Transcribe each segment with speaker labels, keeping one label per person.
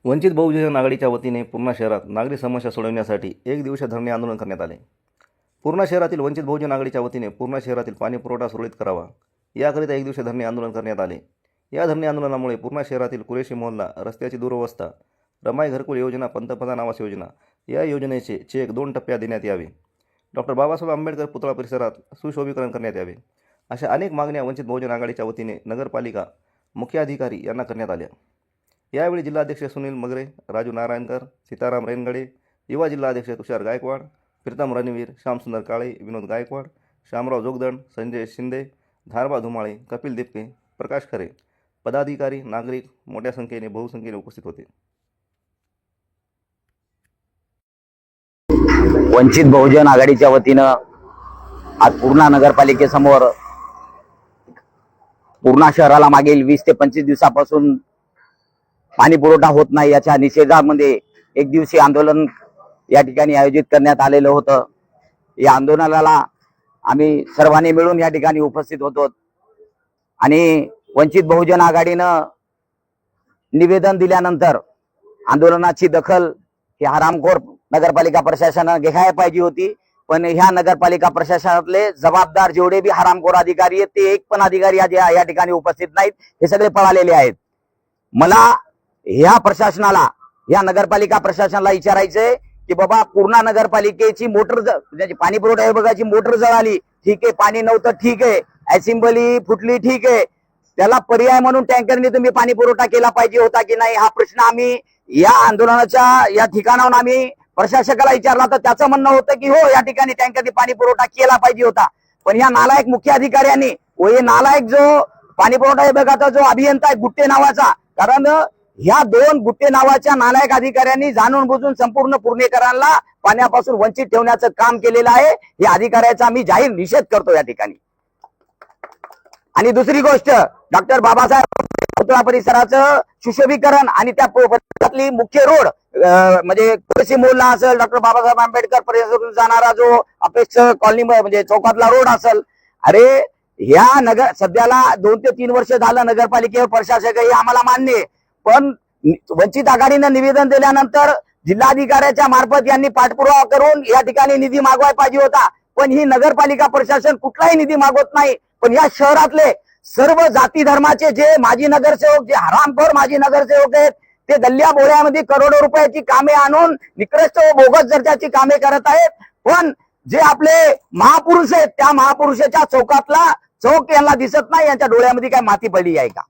Speaker 1: वंचित बहुजन आघाडीच्या वतीने पूर्णा शहरात नागरी समस्या सोडवण्यासाठी एक दिवसीय धरणे आंदोलन करण्यात आले। पूर्णा शहरातील वंचित बहुजन आघाडीच्या वतीने पूर्णा शहरातील पाणी पुरवठा सुरळीत करावा याकरिता एक दिवसीय धरणे आंदोलन करण्यात आले। या धरणे आंदोलनामुळे पूर्णा शहरातील कुरेशी मोहल्ला, रस्त्याची दुरवस्था, रमाई घरकुल योजना, पंतप्रधान आवास योजना या योजनेचे चेक 2 टप्प्यात देण्यात यावे, डॉक्टर बाबासाहेब आंबेडकर पुतळा परिसरात सुशोभीकरण करण्यात यावे, अशा अनेक मागण्या वंचित बहुजन आघाडीच्या वतीने नगरपालिका मुख्याधिकारी यांना करण्यात आल्या। यावेळी जिल्हाध्यक्ष सुनील मगरे, राजू नारायणकर, सीताराम रेनगडे, युवा जिल्हाध्यक्ष तुषार गायकवाड, प्रीतम रणवीर, श्यामसुंदर काळे, विनोद गायकवाड, श्यामराव जोगदंड, संजय शिंदे, धारबा धुमाळे, कपिल दिपके, प्रकाश खरे, पदाधिकारी, नागरिक मोठ्या संख्येने बहुसंख्येने उपस्थित होते।
Speaker 2: वंचित बहुजन आघाडीच्या वतीनं आज पूर्णा नगरपालिकेसमोर पूर्णा शहराला मागील 20 ते 25 दिवसापासून पाणी पुरवठा होत नाही याच्या निषेधामध्ये एक दिवसीय आंदोलन या ठिकाणी आयोजित करण्यात आलेलं होतं। या आंदोलनाला आम्ही सर्वांनी मिळून या ठिकाणी उपस्थित होतो आणि वंचित बहुजन आघाडीनं निवेदन दिल्यानंतर आंदोलनाची दखल ही हरामखोर नगरपालिका प्रशासनानं घ्यायला पाहिजे होती, पण ह्या नगरपालिका प्रशासनातले जबाबदार जेवढे बी हरामखोर अधिकारी आहेत ते एक पण अधिकारी या ठिकाणी उपस्थित नाहीत, हे सगळे पळालेले आहेत। मला ह्या प्रशासनाला, या नगरपालिका प्रशासनाला विचारायचंय की बाबा पूर्णा नगरपालिकेची मोटर पाणी पुरवठा विभागाची मोटर जळाली, ठीक आहे, पाणी नव्हतं, ठीक आहे, असेंबली फुटली, ठीक आहे, त्याला पर्याय म्हणून टँकरने तुम्ही पाणी पुरवठा केला पाहिजे होता की नाही, हा प्रश्न आम्ही या आंदोलनाच्या या ठिकाणाहून आम्ही प्रशासकाला विचारला तर त्याचं म्हणणं होतं की हो, या ठिकाणी टँकरने पाणी पुरवठा केला पाहिजे होता। पण या नालायक मुख्य अधिकाऱ्यांनी व हे नालायक जो पाणी पुरवठा विभागाचा जो अभियंता आहे गुट्टे नावाचा, कारण ह्या 2 गुट्टे नावाच्या नालायक अधिकाऱ्यांनी जाणून बुजून संपूर्ण पुणेकरांना पाण्यापासून वंचित ठेवण्याचं काम केलेलं आहे। या अधिकाऱ्याचा आम्ही जाहीर निषेध करतो या ठिकाणी। आणि दुसरी गोष्ट, डॉक्टर बाबासाहेब पुतळा परिसराचं सुशोभीकरण आणि त्या परिसरातली मुख्य रोड म्हणजे कुरेशी मोहल्ला असेल, डॉक्टर बाबासाहेब आंबेडकर परिसरातून जाणारा जो अपेक्ष कॉलनी म्हणजे चौकातला रोड असेल, अरे ह्या नगर सध्याला 2 ते 3 वर्ष झालं नगरपालिकेवर प्रशासक हे आम्हाला मान्य आहे, पण वंचित आघाडीनं निवेदन दिल्यानंतर जिल्हाधिकाऱ्याच्या मार्फत यांनी पाठपुरावा करून या ठिकाणी निधी मागवायला पाहिजे होता, पण ही नगरपालिका प्रशासन कुठलाही निधी मागवत नाही। पण या शहरातले सर्व जाती धर्माचे जे माजी नगरसेवक, जे हरामखोर माजी नगरसेवक आहेत, ते गल्ल्या बोळ्यामध्ये करोडो रुपयाची कामे आणून निकृष्ट व बोगस दर्जाची कामे करत आहेत। पण जे आपले महापुरुष आहेत त्या महापुरुषाच्या चौकातला चौक यांना दिसत नाही, यांच्या डोळ्यामध्ये काय माती पडली आहे का?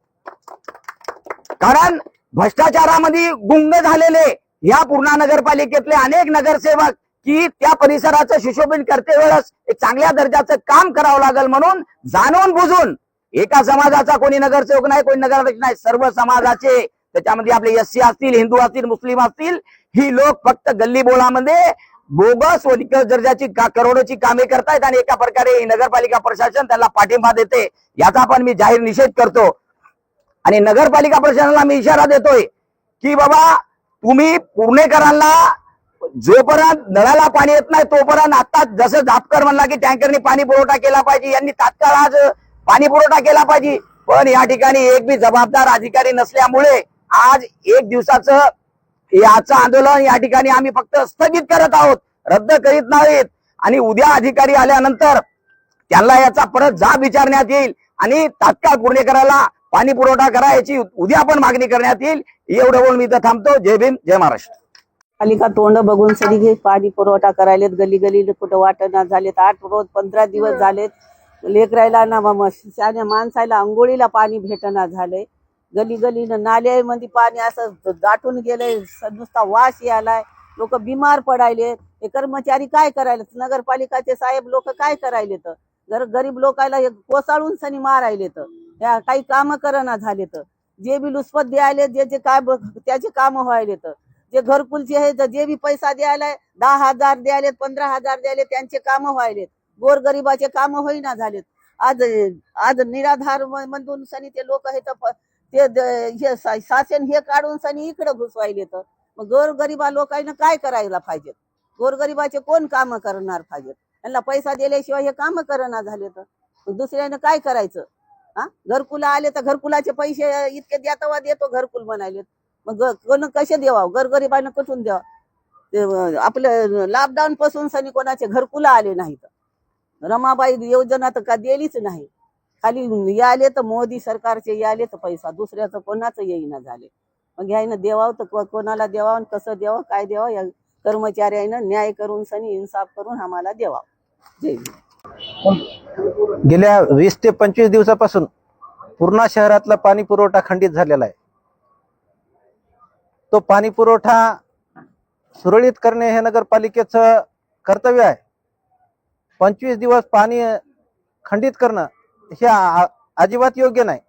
Speaker 2: कारण भ्रष्टाचारामध्ये गुंग झालेले या पूर्णा नगरपालिकेतले अनेक नगरसेवक की त्या परिसराचं सुशोभन करते वेळेस एक चांगल्या दर्जाचं काम करावं लागेल म्हणून जाणून बुजून एका समाजाचा कोणी नगरसेवक नाही, कोणी नगराध्यक्ष नाही, सर्व समाजाचे, त्याच्यामध्ये आपले एससी असतील, हिंदू असतील, मुस्लिम असतील, ही लोक फक्त गल्ली बोळामध्ये बोगस व निकृष्ट दर्जाची करोडोची कामे करतायत आणि एका प्रकारे नगरपालिका प्रशासन त्याला पाठिंबा देते, याचा पण मी जाहीर निषेध करतो। आणि नगरपालिका प्रशासनाला मी इशारा देतोय की बाबा तुम्ही पुणेकरांना जोपर्यंत नळाला पाणी येत नाही तोपर्यंत आता जसं जापकर म्हणला की टँकरने पाणी पुरवठा केला पाहिजे, यांनी तात्काळ आज पाणी पुरवठा केला पाहिजे, पण या ठिकाणी एक बी जबाबदार अधिकारी नसल्यामुळे आज एक दिवसाचं याचं आंदोलन या ठिकाणी आम्ही फक्त स्थगित करत आहोत, रद्द करीत नाहीत। आणि उद्या अधिकारी आल्यानंतर त्यांना याचा परत जाब विचारण्यात येईल आणि तात्काळ पुणेकराला पाणी पुरवठा करा याची उद्या पण मागणी करण्यात येईल। एवढं बोलून मी इथं थांबतो। जय भीम, जय महाराष्ट्र।
Speaker 3: पालिका तोंड बघून सरी पाणी पुरवठा करायलेत, गली गली कुठं वाटणा झालेत, 8 रोज 15 दिवस झालेत, लेकरायला ना शाण्या माणसाला अंघोळीला पाणी भेटना झालंय, गली गलीनं नाल्यामध्ये पाणी असं दाटून गेलंय, नुसता वास यायलाय, लोक बिमार पडायलेत। हे कर्मचारी काय करायलेत, नगरपालिकाचे साहेब लोक काय करायलेत, गरीब लोकायला कोसळून सनी मारायलेत, या काही काम करना झालेत, जे बी लुचपत द्यायले जे काय त्याचे काम व्हायलेत, जे घरकुलचे आहे जे बी पैसा द्यायलाय 10,000 द्यायलेत, 15,000 द्यायले, त्यांचे काम व्हायलेत, गोरगरिबाचे काम होईना झालेत। आज निराधार मधून सनी ते लोक हे ते शासन हे काढून सनी इकडे घुसवायलेत। मग गोरगरिबा लोकांना काय करायला पाहिजे, गोरगरिबाचे कोण काम करणार पाहिजे, त्यांना पैसा दिल्याशिवाय हे काम करना झालेत, दुसऱ्यानं काय करायचं? घरकुला आले तर घरकुलाचे पैसे इतके द्या तेव्हा देतो घरकुल म्हणाले, मग कोण कसे द्यावं, गरगरिबांना कुठून द्यावं? ते आपलं लॉकडाऊन पासून सनी कोणाचे घरकुल आले नाहीत. रमाबाई योजना तर का दिलीच नाही. खाली याले तर मोदी सरकारचे याले तर पैसा, दुसऱ्याचं कोणाचं येईना झाले. मग ह्यानं देवावं तर कोणाला द्यावं आणि कसं द्यावं, काय द्यावं, या कर्मचाऱ्यानं न्याय करून सनी इन्साफ करून आम्हाला द्यावा. जय हिंद.
Speaker 4: गेल्या 20 ते 25 दिवसापासून पूर्णा शहरातला पाणी पुरवठा खंडित झालेला आहे. तो पाणी पुरवठा सुरळीत करणे हे नगरपालिकेचं कर्तव्य आहे. 25 दिवस पाणी खंडित करणं हे अजिबात योग्य नाही.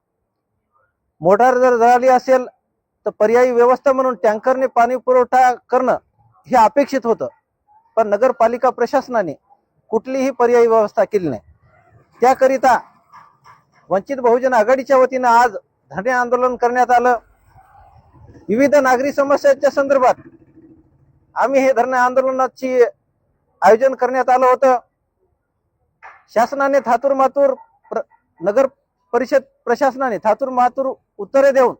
Speaker 4: मोटार जर जळाली असेल तर पर्यायी व्यवस्था म्हणून टँकरने पाणी पुरवठा करणं हे अपेक्षित होतं, पण नगरपालिका प्रशासनाने कुठलीही पर्यायी व्यवस्था केली नाही. त्याकरिता वंचित बहुजन आघाडीच्या वतीनं आज धरणे आंदोलन करण्यात आलं. विविध नागरी समस्यांच्या संदर्भात आम्ही हे धरणे आंदोलनाची आयोजन करण्यात आलं होतं. शासनाने थातूर मातूर नगर परिषद प्रशासनाने थातूर मातूर उत्तरे देऊन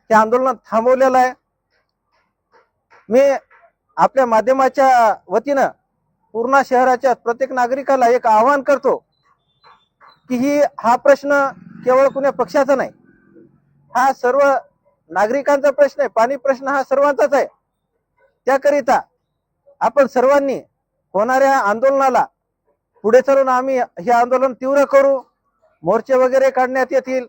Speaker 4: हे आंदोलन थांबवलेलं आहे. मी आपल्या माध्यमाच्या वतीनं पूर्णा शहराच्या प्रत्येक नागरिकाला एक आवाहन करतो की हा प्रश्न केवळ कुण्या पक्षाचा नाही, हा सर्व नागरिकांचा प्रश्न आहे. पाणी प्रश्न हा सर्वांचाच आहे. त्याकरिता आपण सर्वांनी होणाऱ्या आंदोलनाला पुढे चालून आम्ही हे आंदोलन तीव्र करू. मोर्चे वगैरे काढण्यात येतील.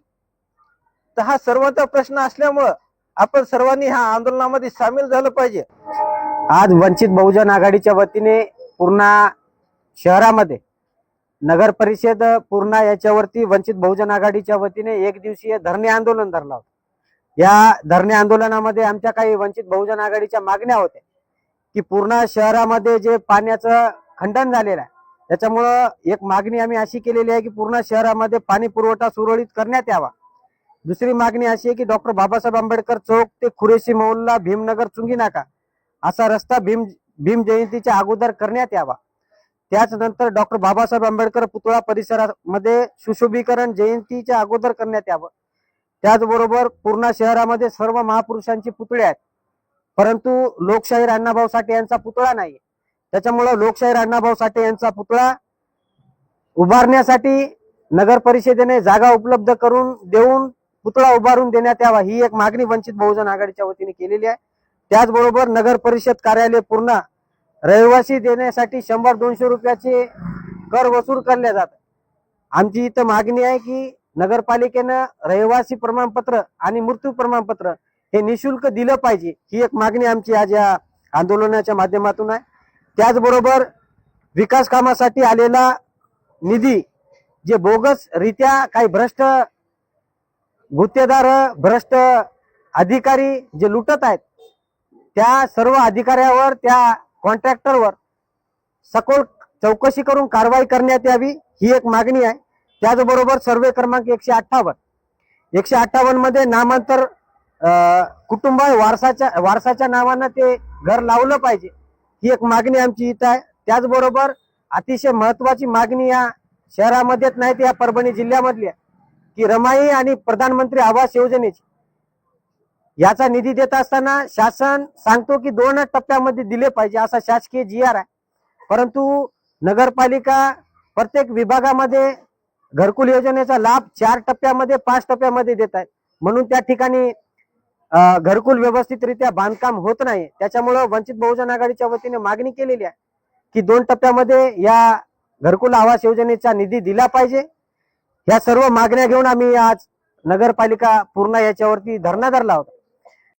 Speaker 4: तर हा सर्वांचा प्रश्न असल्यामुळं आपण सर्वांनी ह्या आंदोलनामध्ये सामील झालं पाहिजे.
Speaker 5: आज वंचित बहुजन आघाडीच्या वतीने पूर्णा शहरामध्ये नगर परिषद पूर्णा याच्यावरती वंचित बहुजन आघाडीच्या वतीने एक दिवसीय धरणे आंदोलन धरलं होतं. या धरणे आंदोलनामध्ये आमच्या काही वंचित बहुजन आघाडीच्या मागण्या होत्या की पूर्णा शहरामध्ये जे पाण्याचं खंडन झालेलं आहे त्याच्यामुळं एक मागणी आम्ही अशी केलेली आहे की पूर्णा शहरामध्ये पाणी पुरवठा सुरळीत करण्यात यावा. दुसरी मागणी अशी आहे की डॉक्टर बाबासाहेब आंबेडकर चौक ते खुरेशी मोहल्ला भीमनगर चुंगी नाका असा रस्ता भीम जयंतीच्या अगोदर करण्यात यावा. त्याचनंतर डॉक्टर बाबासाहेब आंबेडकर पुतळा परिसरामध्ये सुशोभीकरण जयंतीच्या अगोदर करण्यात यावं. त्याचबरोबर पूर्णा शहरामध्ये सर्व महापुरुषांची पुतळे आहेत, परंतु लोकशाहीर अण्णाभाऊ साठे यांचा पुतळा नाही. त्याच्यामुळे लोकशाहीर अण्णाभाऊ साठे यांचा पुतळा उभारण्यासाठी नगर परिषदेने जागा उपलब्ध करून देऊन पुतळा उभारून देण्यात यावा, ही एक मागणी वंचित बहुजन आघाडीच्या वतीने केलेली आहे. त्याचबरोबर नगर परिषद कार्यालय पूर्णा रहिवासी देण्यासाठी 100-200 रुपयाचे कर वसूल केले जातात. आमची इथं मागणी आहे की नगरपालिकेनं रहिवासी प्रमाणपत्र आणि मृत्यू प्रमाणपत्र हे निशुल्क दिलं पाहिजे, ही एक मागणी आमची आज या आंदोलनाच्या माध्यमातून आहे. त्याचबरोबर विकास कामासाठी आलेला निधी जे बोगस रित्या काही भ्रष्ट गुत्तेदार भ्रष्ट अधिकारी जे लुटत आहेत त्या सर्व अधिकाऱ्यावर त्या कॉन्ट्रॅक्टरवर सखोल चौकशी करून कारवाई करण्यात यावी, ही एक मागणी आहे. त्याचबरोबर सर्वे क्रमांक 158 मध्ये नामांतर कुटुंब वारसाच्या नावानं ते घर लावलं पाहिजे, ही एक मागणी आमची इथं आहे. त्याचबरोबर अतिशय महत्वाची मागणी या शहरामध्येच नाही तर या परभणी जिल्ह्यामधली आहे की रमाई आणि प्रधानमंत्री आवास योजनेची याचा निधी देत असताना शासन सांगतो की 2 टप्प्यामध्ये दिले पाहिजे असा शासकीय GR आहे, परंतु नगरपालिका प्रत्येक विभागामध्ये घरकुल योजनेचा लाभ 4 टप्प्यामध्ये 5 टप्प्यामध्ये देत आहेत. म्हणून त्या ठिकाणी घरकुल व्यवस्थितरित्या बांधकाम होत नाही. त्याच्यामुळे वंचित बहुजन आघाडीच्या वतीने मागणी केलेली आहे की 2 टप्प्यामध्ये या घरकुल आवास योजनेचा निधी दिला पाहिजे. या सर्व मागण्या घेऊन आम्ही आज नगरपालिका पूर्णा याच्यावरती धरणा धरला होता.